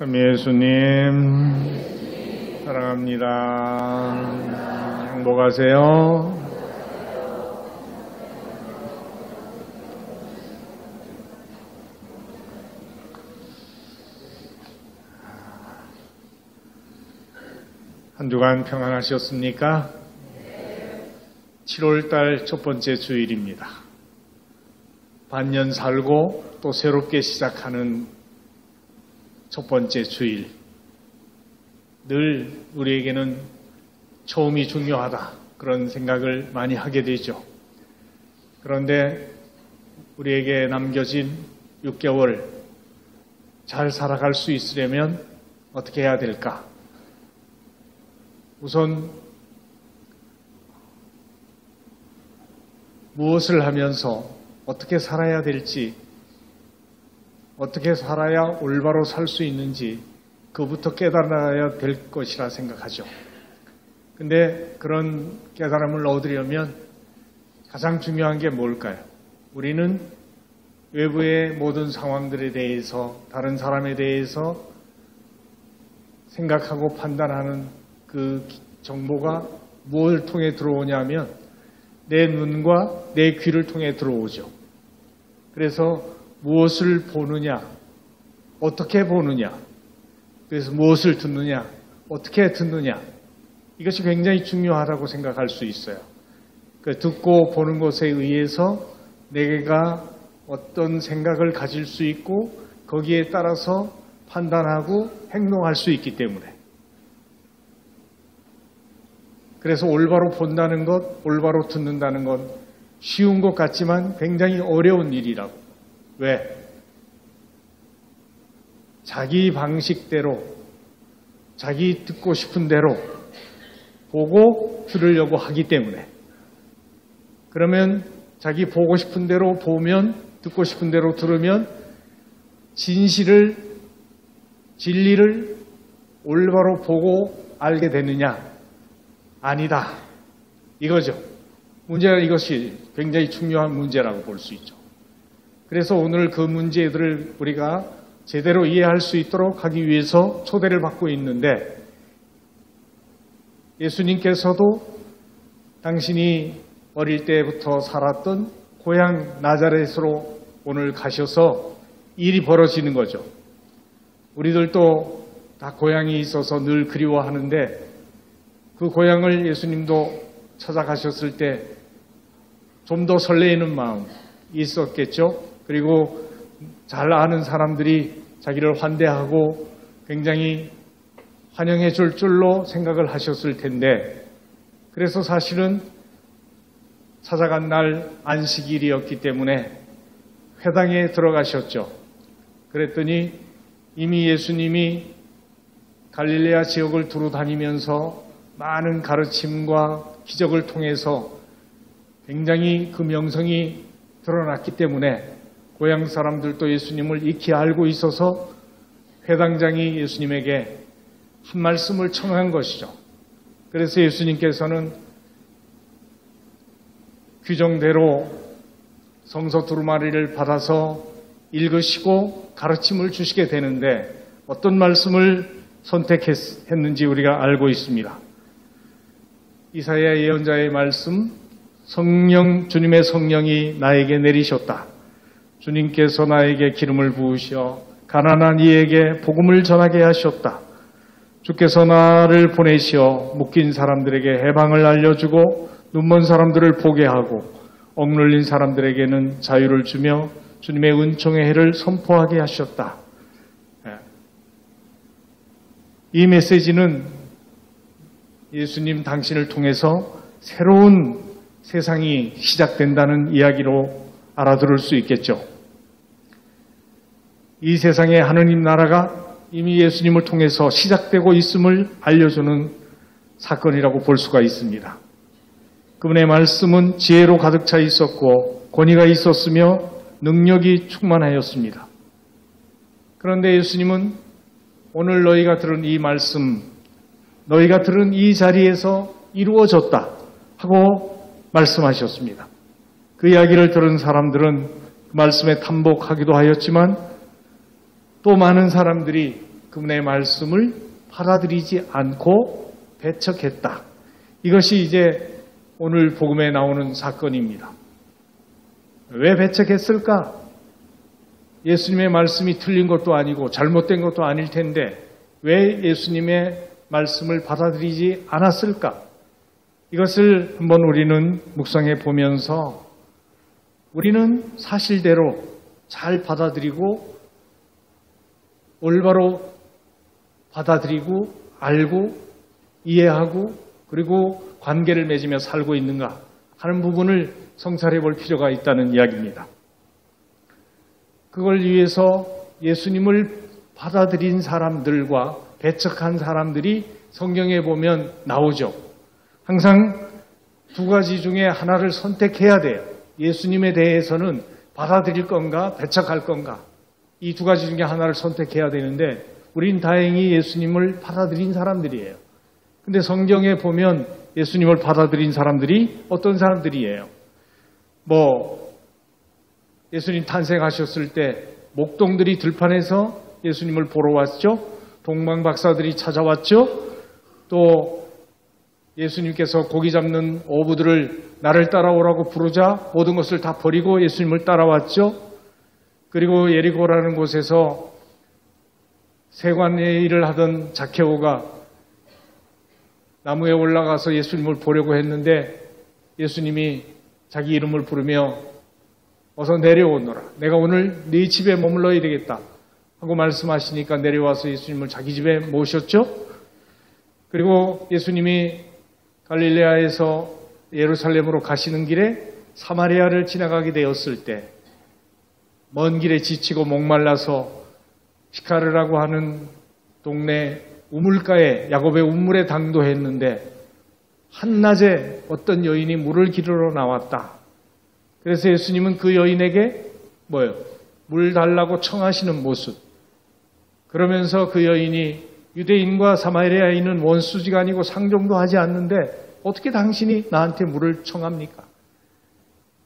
예수님 사랑합니다. 행복하세요. 한 주간 평안하셨습니까? 7월달 첫 번째 주일입니다. 반년 살고 또 새롭게 시작하는 첫 번째 주일. 늘 우리에게는 처음이 중요하다. 그런 생각을 많이 하게 되죠. 그런데 우리에게 남겨진 6개월 잘 살아갈 수 있으려면 어떻게 해야 될까? 우선 무엇을 하면서 어떻게 살아야 될지, 어떻게 살아야 올바로 살 수 있는지 그부터 깨달아야 될 것이라 생각하죠. 근데 그런 깨달음을 얻으려면 가장 중요한 게 뭘까요? 우리는 외부의 모든 상황들에 대해서, 다른 사람에 대해서 생각하고 판단하는 그 정보가 뭘 통해 들어오냐면 내 눈과 내 귀를 통해 들어오죠. 그래서 무엇을 보느냐, 어떻게 보느냐, 그래서 무엇을 듣느냐, 어떻게 듣느냐, 이것이 굉장히 중요하다고 생각할 수 있어요. 듣고 보는 것에 의해서 내가 어떤 생각을 가질 수 있고 거기에 따라서 판단하고 행동할 수 있기 때문에. 그래서 올바로 본다는 것, 올바로 듣는다는 건 쉬운 것 같지만 굉장히 어려운 일이라고. 왜? 자기 방식대로, 자기 듣고 싶은 대로 보고 들으려고 하기 때문에. 그러면 자기 보고 싶은 대로 보면, 듣고 싶은 대로 들으면 진리를 올바로 보고 알게 되느냐? 아니다. 이거죠. 문제가 이것이 굉장히 중요한 문제라고 볼 수 있죠. 그래서 오늘 그 문제들을 우리가 제대로 이해할 수 있도록 하기 위해서 초대를 받고 있는데, 예수님께서도 당신이 어릴 때부터 살았던 고향 나자렛으로 오늘 가셔서 일이 벌어지는 거죠. 우리들도 다 고향이 있어서 늘 그리워하는데 그 고향을 예수님도 찾아가셨을 때 좀 더 설레이는 마음이 있었겠죠. 그리고 잘 아는 사람들이 자기를 환대하고 굉장히 환영해 줄 줄로 생각을 하셨을 텐데, 그래서 사실은 찾아간 날 안식일이었기 때문에 회당에 들어가셨죠. 그랬더니 이미 예수님이 갈릴레아 지역을 두루 다니면서 많은 가르침과 기적을 통해서 굉장히 그 명성이 드러났기 때문에 고향 사람들도 예수님을 익히 알고 있어서 회당장이 예수님에게 한 말씀을 청한 것이죠. 그래서 예수님께서는 규정대로 성서 두루마리를 받아서 읽으시고 가르침을 주시게 되는데 어떤 말씀을 선택했는지 우리가 알고 있습니다. 이사야 예언자의 말씀, 주님의 성령이 나에게 내리셨다. 주님께서 나에게 기름을 부으셔 가난한 이에게 복음을 전하게 하셨다. 주께서 나를 보내시어 묶인 사람들에게 해방을 알려주고 눈먼 사람들을 보게 하고 억눌린 사람들에게는 자유를 주며 주님의 은총의 해를 선포하게 하셨다. 이 메시지는 예수님 당신을 통해서 새로운 세상이 시작된다는 이야기로 알아들을 수 있겠죠. 이 세상의 하느님 나라가 이미 예수님을 통해서 시작되고 있음을 알려주는 사건이라고 볼 수가 있습니다. 그분의 말씀은 지혜로 가득 차 있었고 권위가 있었으며 능력이 충만하였습니다. 그런데 예수님은 오늘 너희가 들은 이 말씀, 너희가 들은 이 자리에서 이루어졌다 하고 말씀하셨습니다. 그 이야기를 들은 사람들은 그 말씀에 탐복하기도 하였지만 또 많은 사람들이 그분의 말씀을 받아들이지 않고 배척했다. 이것이 이제 오늘 복음에 나오는 사건입니다. 왜 배척했을까? 예수님의 말씀이 틀린 것도 아니고 잘못된 것도 아닐 텐데 왜 예수님의 말씀을 받아들이지 않았을까? 이것을 한번 우리는 묵상해 보면서 우리는 사실대로 잘 받아들이고 올바로 받아들이고 알고 이해하고 그리고 관계를 맺으며 살고 있는가 하는 부분을 성찰해 볼 필요가 있다는 이야기입니다. 그걸 위해서 예수님을 받아들인 사람들과 배척한 사람들이 성경에 보면 나오죠. 항상 두 가지 중에 하나를 선택해야 돼요. 예수님에 대해서는 받아들일 건가 배척할 건가 이 두 가지 중에 하나를 선택해야 되는데 우린 다행히 예수님을 받아들인 사람들이에요. 근데 성경에 보면 예수님을 받아들인 사람들이 어떤 사람들이에요? 예수님 탄생하셨을 때 목동들이 들판에서 예수님을 보러 왔죠. 동방 박사들이 찾아왔죠. 또 예수님께서 고기 잡는 어부들을 나를 따라오라고 부르자 모든 것을 다 버리고 예수님을 따라왔죠. 그리고 예리고라는 곳에서 세관의 일을 하던 zakhe오가 나무에 올라가서 예수님을 보려고 했는데 예수님이 자기 이름을 부르며 어서 내려오너라. 내가 오늘 네 집에 머물러야 되겠다 하고 말씀하시니까 내려와서 예수님을 자기 집에 모셨죠. 그리고 예수님이 갈릴레아에서 예루살렘으로 가시는 길에 사마리아를 지나가게 되었을 때 먼 길에 지치고 목말라서 시카르라고 하는 동네 우물가에 야곱의 우물에 당도했는데 한낮에 어떤 여인이 물을 기르러 나왔다. 그래서 예수님은 그 여인에게 물 달라고 청하시는 모습. 그러면서 그 여인이 유대인과 사마리아인은 원수지가 아니고 상종도 하지 않는데 어떻게 당신이 나한테 물을 청합니까?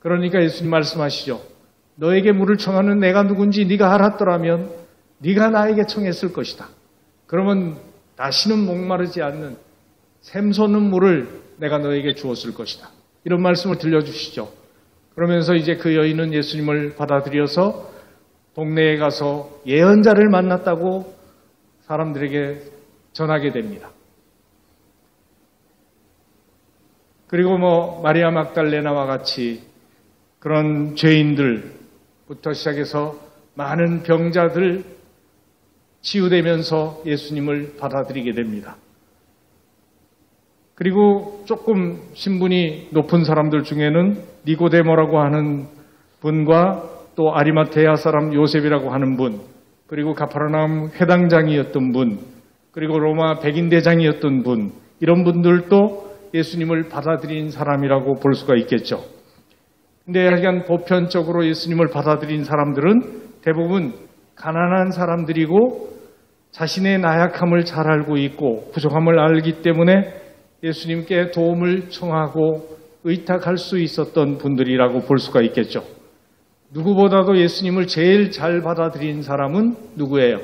그러니까 예수님 말씀하시죠. 너에게 물을 청하는 내가 누군지 네가 알았더라면 네가 나에게 청했을 것이다. 그러면 다시는 목마르지 않는 샘솟는 물을 내가 너에게 주었을 것이다. 이런 말씀을 들려주시죠. 그러면서 이제 그 여인은 예수님을 받아들여서 동네에 가서 예언자를 만났다고 사람들에게 전하게 됩니다. 그리고 마리아 막달레나와 같이 그런 죄인들부터 시작해서 많은 병자들 치유되면서 예수님을 받아들이게 됩니다. 그리고 조금 신분이 높은 사람들 중에는 니고데모라고 하는 분과 또 아리마테아 사람 요셉이라고 하는 분, 그리고 가파르나움 회당장이었던 분, 그리고 로마 백인대장이었던 분, 이런 분들도 예수님을 받아들인 사람이라고 볼 수가 있겠죠. 근데 하여간 보편적으로 예수님을 받아들인 사람들은 대부분 가난한 사람들이고 자신의 나약함을 잘 알고 있고 부족함을 알기 때문에 예수님께 도움을 청하고 의탁할 수 있었던 분들이라고 볼 수가 있겠죠. 누구보다도 예수님을 제일 잘 받아들인 사람은 누구예요?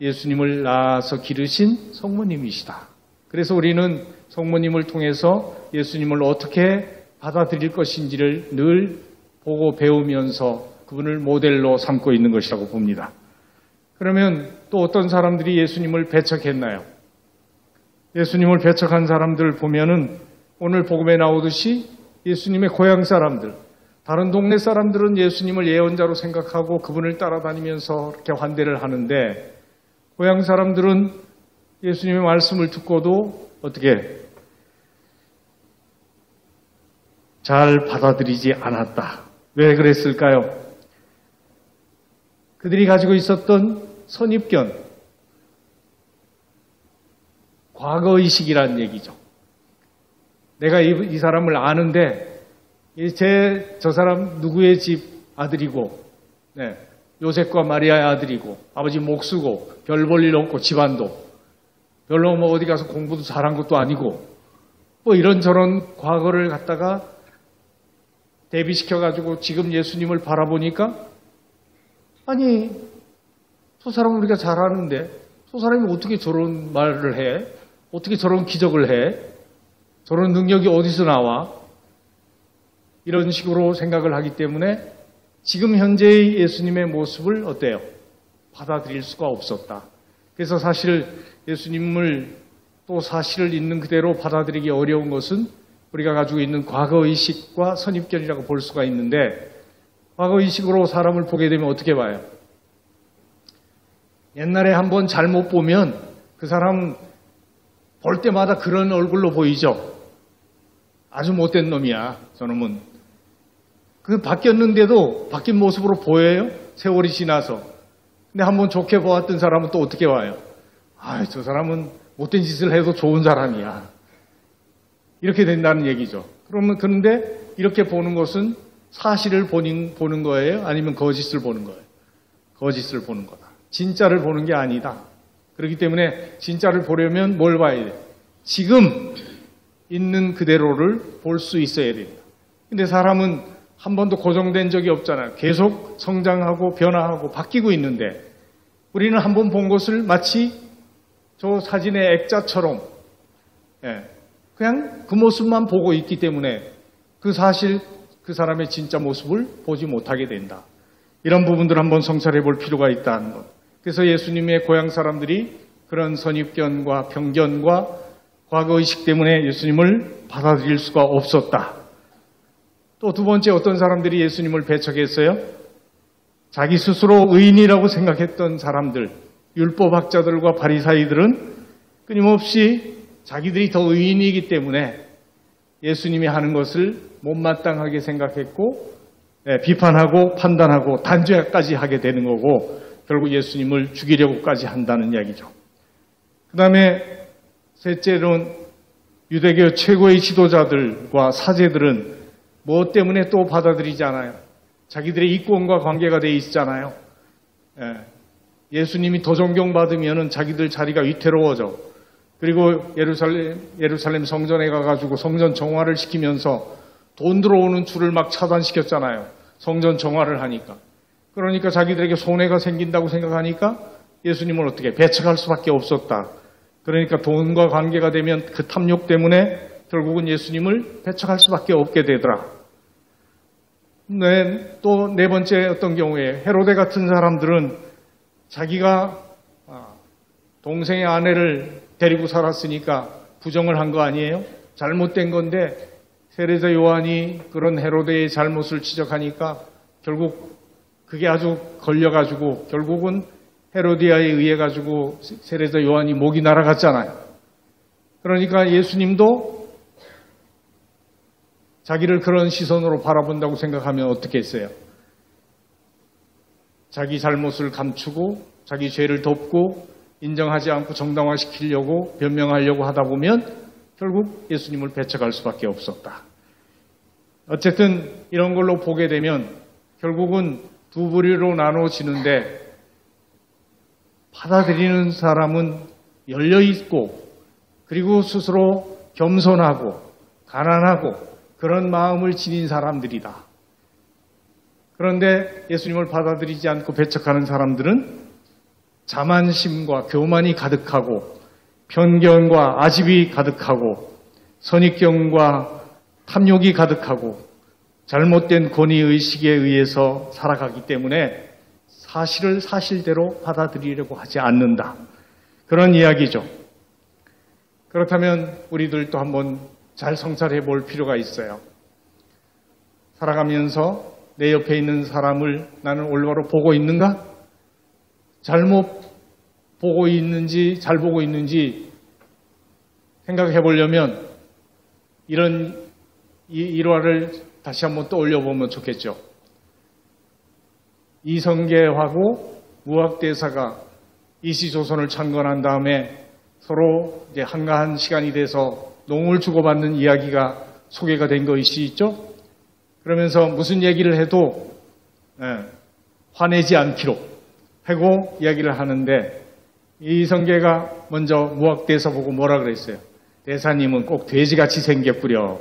예수님을 낳아서 기르신 성모님이시다. 그래서 우리는 성모님을 통해서 예수님을 어떻게 받아들일 것인지를 늘 보고 배우면서 그분을 모델로 삼고 있는 것이라고 봅니다. 그러면 또 어떤 사람들이 예수님을 배척했나요? 예수님을 배척한 사람들 보면은 오늘 복음에 나오듯이 예수님의 고향 사람들, 다른 동네 사람들은 예수님을 예언자로 생각하고 그분을 따라다니면서 이렇게 환대를 하는데 고향 사람들은 예수님의 말씀을 듣고도 어떻게 잘 받아들이지 않았다. 왜 그랬을까요? 그들이 가지고 있었던 선입견, 과거의식이라는 얘기죠. 내가 이 사람을 아는데 저 사람 누구의 집 아들이고 요셉과 마리아의 아들이고 아버지 목수고 별 볼 일 없고 집안도 별로 어디 가서 공부도 잘한 것도 아니고 이런저런 과거를 갖다가 대비시켜가지고 지금 예수님을 바라보니까 아니 저 사람은 우리가 잘 아는데 저 사람이 어떻게 저런 말을 해? 어떻게 저런 기적을 해? 저런 능력이 어디서 나와? 이런 식으로 생각을 하기 때문에 지금 현재의 예수님의 모습을 어때요? 받아들일 수가 없었다. 그래서 사실 예수님을 또 사실을 있는 그대로 받아들이기 어려운 것은 우리가 가지고 있는 과거의식과 선입견이라고 볼 수가 있는데, 과거의식으로 사람을 보게 되면 어떻게 봐요? 옛날에 한번 잘못 보면 그 사람 볼 때마다 그런 얼굴로 보이죠? 아주 못된 놈이야, 저놈은. 그 바뀌었는데도 바뀐 모습으로 보여요? 세월이 지나서. 근데 한번 좋게 보았던 사람은 또 어떻게 와요? 아, 저 사람은 못된 짓을 해도 좋은 사람이야. 이렇게 된다는 얘기죠. 그런데 이렇게 보는 것은 사실을 보는 거예요? 아니면 거짓을 보는 거예요? 거짓을 보는 거다. 진짜를 보는 게 아니다. 그렇기 때문에 진짜를 보려면 뭘 봐야 돼? 지금 있는 그대로를 볼 수 있어야 됩니다. 근데 사람은 한 번도 고정된 적이 없잖아요. 계속 성장하고 변화하고 바뀌고 있는데, 우리는 한 번 본 것을 마치 저 사진의 액자처럼 그냥 그 모습만 보고 있기 때문에 그 사실, 그 사람의 진짜 모습을 보지 못하게 된다. 이런 부분들 한번 성찰해 볼 필요가 있다는 것. 그래서 예수님의 고향 사람들이 그런 선입견과 편견과 과거의식 때문에 예수님을 받아들일 수가 없었다. 또 두 번째, 어떤 사람들이 예수님을 배척했어요? 자기 스스로 의인이라고 생각했던 사람들, 율법학자들과 바리사이들은 끊임없이 자기들이 더 의인이기 때문에 예수님이 하는 것을 못마땅하게 생각했고, 비판하고 판단하고 단죄까지 하게 되는 거고, 결국 예수님을 죽이려고까지 한다는 이야기죠. 그 다음에 셋째로는 유대교 최고의 지도자들과 사제들은 무엇 때문에 또 받아들이지 않아요? 자기들의 이권과 관계가 돼 있잖아요. 예수님이 더 존경받으면 자기들 자리가 위태로워져. 그리고 예루살렘 성전에 가가지고 성전 정화를 시키면서 돈 들어오는 줄을 막 차단시켰잖아요. 성전 정화를 하니까. 그러니까 자기들에게 손해가 생긴다고 생각하니까 예수님을 어떻게 배척할 수밖에 없었다. 그러니까 돈과 관계가 되면 그 탐욕 때문에 결국은 예수님을 배척할 수밖에 없게 되더라. 또 네 번째, 어떤 경우에 헤로데 같은 사람들은 자기가 동생의 아내를 데리고 살았으니까 부정을 한 거 아니에요? 잘못된 건데 세례자 요한이 그런 헤로데의 잘못을 지적하니까 결국 그게 아주 걸려가지고 결국은 헤로디아에 의해 가지고 세례자 요한이 목이 날아갔잖아요. 그러니까 예수님도 자기를 그런 시선으로 바라본다고 생각하면 어떻게 했어요? 자기 잘못을 감추고 자기 죄를 덮고 인정하지 않고 정당화시키려고 변명하려고 하다 보면 결국 예수님을 배척할 수밖에 없었다. 어쨌든 이런 걸로 보게 되면 결국은 두 부류로 나눠지는데, 받아들이는 사람은 열려있고 그리고 스스로 겸손하고 가난하고 그런 마음을 지닌 사람들이다. 그런데 예수님을 받아들이지 않고 배척하는 사람들은 자만심과 교만이 가득하고 편견과 아집이 가득하고 선입견과 탐욕이 가득하고 잘못된 권위의식에 의해서 살아가기 때문에 사실을 사실대로 받아들이려고 하지 않는다. 그런 이야기죠. 그렇다면 우리들도 한번 잘 성찰해 볼 필요가 있어요. 살아가면서 내 옆에 있는 사람을 나는 올바로 보고 있는가? 잘못 보고 있는지 잘 보고 있는지 생각해 보려면 이런 일화를 다시 한번 떠올려 보면 좋겠죠. 이성계하고 무학대사가 이시조선을 창건한 다음에 서로 이제 한가한 시간이 돼서 농을 주고받는 이야기가 소개가 된 것이 있죠. 그러면서 무슨 얘기를 해도 화내지 않기로 하고 이야기를 하는데, 이성계가 먼저 무학대사 보고 뭐라 그랬어요? 대사님은 꼭 돼지같이 생겼구려.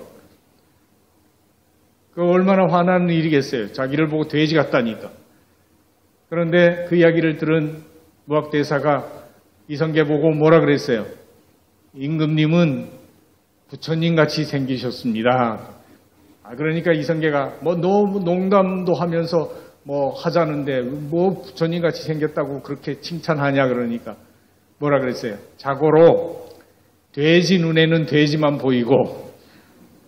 그 얼마나 화나는 일이겠어요. 자기를 보고 돼지 같다니까. 그런데 그 이야기를 들은 무학대사가 이성계 보고 뭐라 그랬어요? 임금님은 부처님 같이 생기셨습니다. 그러니까 이성계가 너무 농담도 하면서 하자는데 부처님 같이 생겼다고 그렇게 칭찬하냐 그러니까 뭐라 그랬어요? 자고로 돼지 눈에는 돼지만 보이고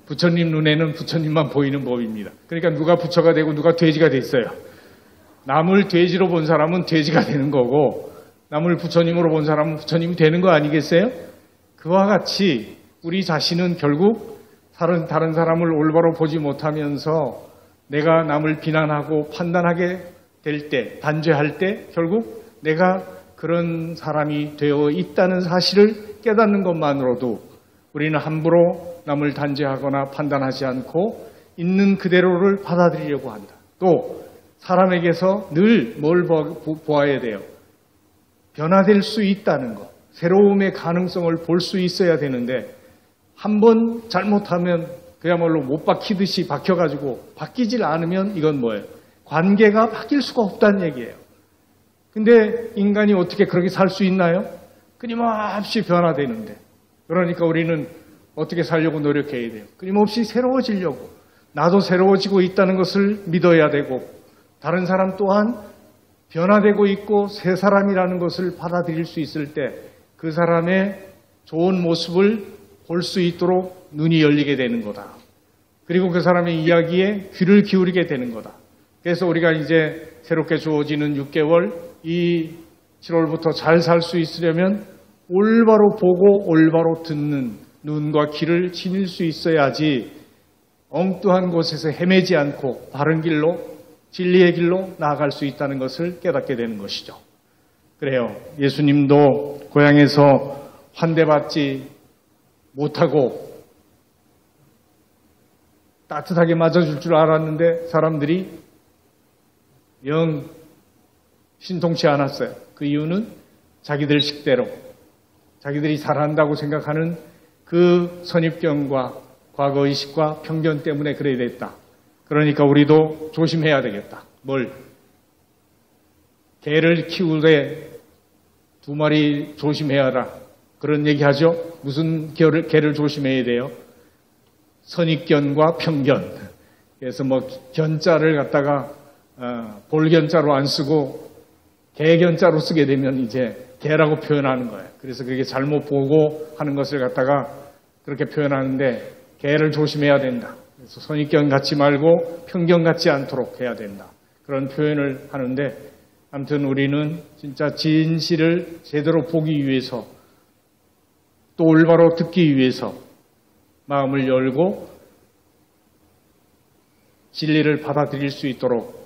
부처님 눈에는 부처님만 보이는 법입니다. 그러니까 누가 부처가 되고 누가 돼지가 됐어요. 남을 돼지로 본 사람은 돼지가 되는 거고 남을 부처님으로 본 사람은 부처님이 되는 거 아니겠어요? 그와 같이 우리 자신은 결국 다른 사람을 올바로 보지 못하면서 내가 남을 비난하고 판단하게 될 때, 단죄할 때 결국 내가 그런 사람이 되어 있다는 사실을 깨닫는 것만으로도 우리는 함부로 남을 단죄하거나 판단하지 않고 있는 그대로를 받아들이려고 한다. 또 사람에게서 늘 뭘 보아야 돼요? 변화될 수 있다는 것, 새로움의 가능성을 볼 수 있어야 되는데 한번 잘못하면 그야말로 못 박히듯이 박혀가지고 바뀌질 않으면 이건 뭐예요? 관계가 바뀔 수가 없다는 얘기예요. 근데 인간이 어떻게 그렇게 살 수 있나요? 끊임없이 변화되는데. 그러니까 우리는 어떻게 살려고 노력해야 돼요? 끊임없이 새로워지려고. 나도 새로워지고 있다는 것을 믿어야 되고 다른 사람 또한 변화되고 있고 새 사람이라는 것을 받아들일 수 있을 때 그 사람의 좋은 모습을 볼 수 있도록 눈이 열리게 되는 거다. 그리고 그 사람의 이야기에 귀를 기울이게 되는 거다. 그래서 우리가 이제 새롭게 주어지는 6개월, 이 7월부터 잘 살 수 있으려면 올바로 보고 올바로 듣는 눈과 귀를 지닐 수 있어야지 엉뚱한 곳에서 헤매지 않고 바른 길로, 진리의 길로 나아갈 수 있다는 것을 깨닫게 되는 것이죠. 그래요. 예수님도 고향에서 환대받지 못하고 따뜻하게 맞아줄 줄 알았는데 사람들이 영 신통치 않았어요. 그 이유는 자기들 식대로 자기들이 잘한다고 생각하는 그 선입견과 과거의식과 편견 때문에 그래 됐다. 그러니까 우리도 조심해야 되겠다. 뭘? 개를 키우되 2마리 조심해야 하라. 그런 얘기 하죠? 무슨 개를 조심해야 돼요? 선입견과 편견. 그래서 견자를 갖다가 볼견자로 안 쓰고 개견자로 쓰게 되면 이제 개라고 표현하는 거예요. 그래서 그게 잘못 보고 하는 것을 갖다가 그렇게 표현하는데 개를 조심해야 된다. 그래서 선입견 갖지 말고 편견 갖지 않도록 해야 된다. 그런 표현을 하는데 아무튼 우리는 진짜 진실을 제대로 보기 위해서 또 올바로 듣기 위해서 마음을 열고 진리를 받아들일 수 있도록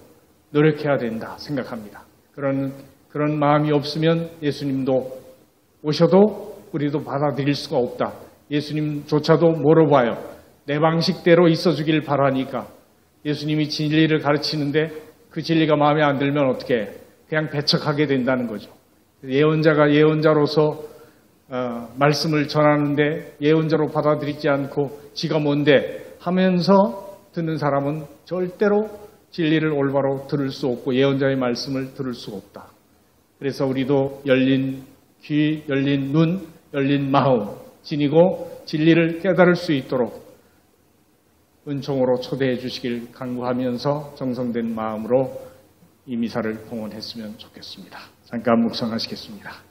노력해야 된다 생각합니다. 그런 마음이 없으면 예수님도 오셔도 우리도 받아들일 수가 없다. 예수님조차도 물어봐요. 내 방식대로 있어주길 바라니까 예수님이 진리를 가르치는데 그 진리가 마음에 안 들면 어떻게 해? 그냥 배척하게 된다는 거죠. 예언자가 예언자로서 말씀을 전하는데 예언자로 받아들이지 않고 지가 뭔데 하면서 듣는 사람은 절대로 진리를 올바로 들을 수 없고 예언자의 말씀을 들을 수 없다. 그래서 우리도 열린 귀, 열린 눈, 열린 마음 지니고 진리를 깨달을 수 있도록 은총으로 초대해 주시길 간구하면서 정성된 마음으로 이 미사를 봉헌했으면 좋겠습니다. 잠깐 묵상하시겠습니다.